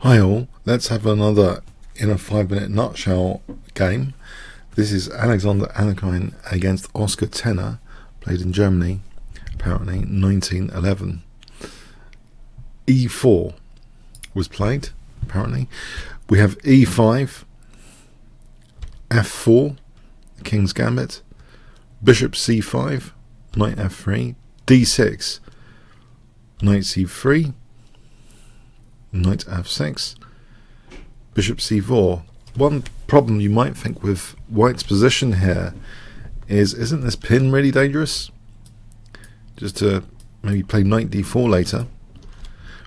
Hi all, let's have another in a 5-minute nutshell game. This is Alexander Alekhine against Oscar Tenner, played in Germany, apparently 1911. E4 was played, apparently. We have E5, F4, King's Gambit, Bishop C5, Knight F3, D6, Knight C3, Knight F6, Bishop C4. One problem you might think with White's position here is, isn't this pin really dangerous? Just to maybe play Knight D4 later.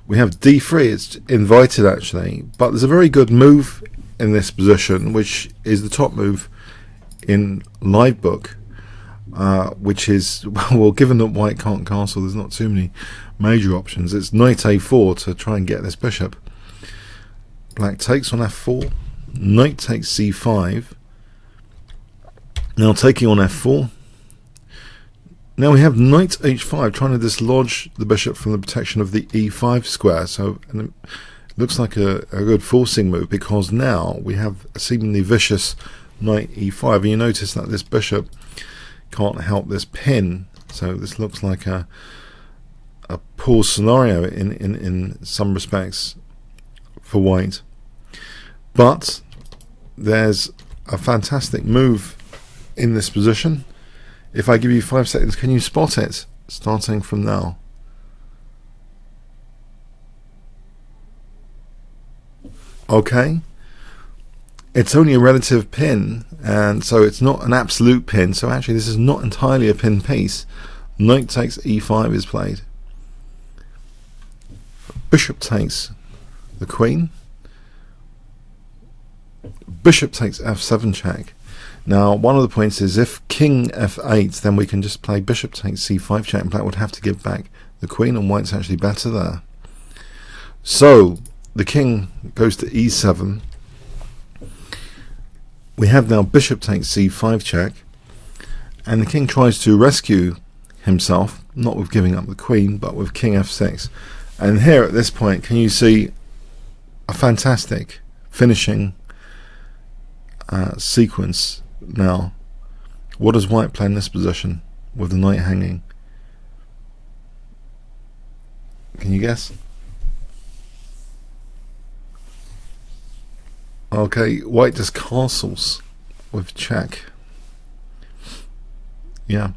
We have D3, it's invited actually, but there's a very good move in this position, which is the top move in live book, which is, well, given that White can't castle, there's not too many major options. It's Knight A4 to try and get this bishop. Black takes on F4, Knight takes C5, now taking on F4. Now we have Knight H5 trying to dislodge the bishop from the protection of the E5 square, so and it looks like a good forcing move, because now we have a seemingly vicious Knight E5, and you notice that this bishop can't help this pin, so this looks like a poor scenario in some respects for White. But there's a fantastic move in this position. If I give you 5 seconds, can you spot it starting from now? Okay, it's only a relative pin, and so it's not an absolute pin, so actually this is not entirely a pin piece. Knight takes E5 is played, Bishop takes the Queen, Bishop takes F7 check. Now one of the points is, if King F8, then we can just play Bishop takes C5 check, and Black would have to give back the Queen, and White's actually better there. So the King goes to E7. We have now Bishop takes C5 check, and the King tries to rescue himself, not with giving up the Queen, but with King F6. And here at this point, can you see a fantastic finishing sequence? Now, what does White play in this position with the knight hanging? Can you guess? Okay, White just castles with check. Yeah,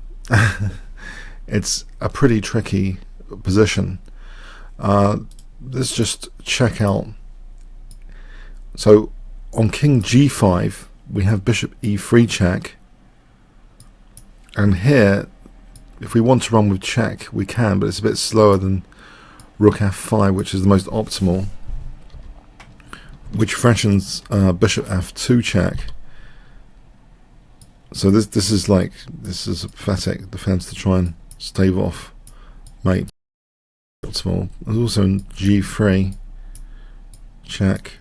it's a pretty tricky position. Let's just check out. So on King G5 we have Bishop E3 check, and here if we want to run with check we can, but it's a bit slower than Rook F5, which is the most optimal, which threatens Bishop F2 check. So this is a pathetic defense to try and stave off mate. Optimal. There's also G3 check.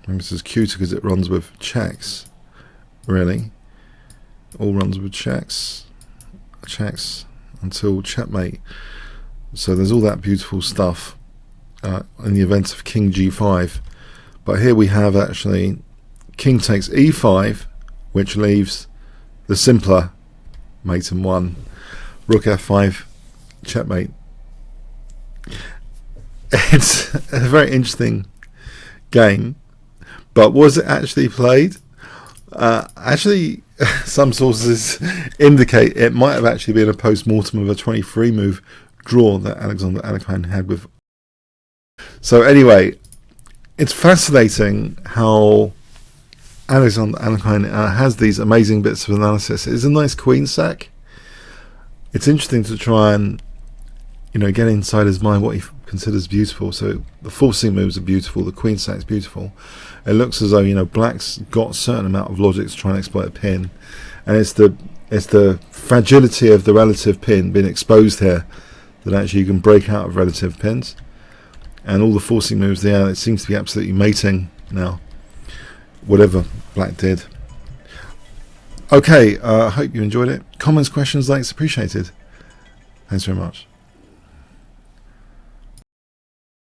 Maybe this is cuter because it runs with checks. Really, all runs with checks until checkmate. So there's all that beautiful stuff in the event of King G5. But here we have actually King takes E5, which leaves the simpler mate in 1. Rook F5 checkmate. It's a very interesting game, but was it actually played? Actually, some sources indicate it might have actually been a post-mortem of a 23 move draw that Alexander Alekhine had with. So anyway, it's fascinating how Alexander Alekhine has these amazing bits of analysis. It's a nice queen sack. It's interesting to try and, you know, get inside his mind what he considers beautiful. So the forcing moves are beautiful, the queen sack's beautiful. It looks as though, you know, Black's got a certain amount of logic to try and exploit a pin, and it's the fragility of the relative pin being exposed here that actually you can break out of relative pins. And all the forcing moves there, it seems to be absolutely mating now, whatever Black did. Okay, I hope you enjoyed it. Comments, questions, likes appreciated. Thanks very much.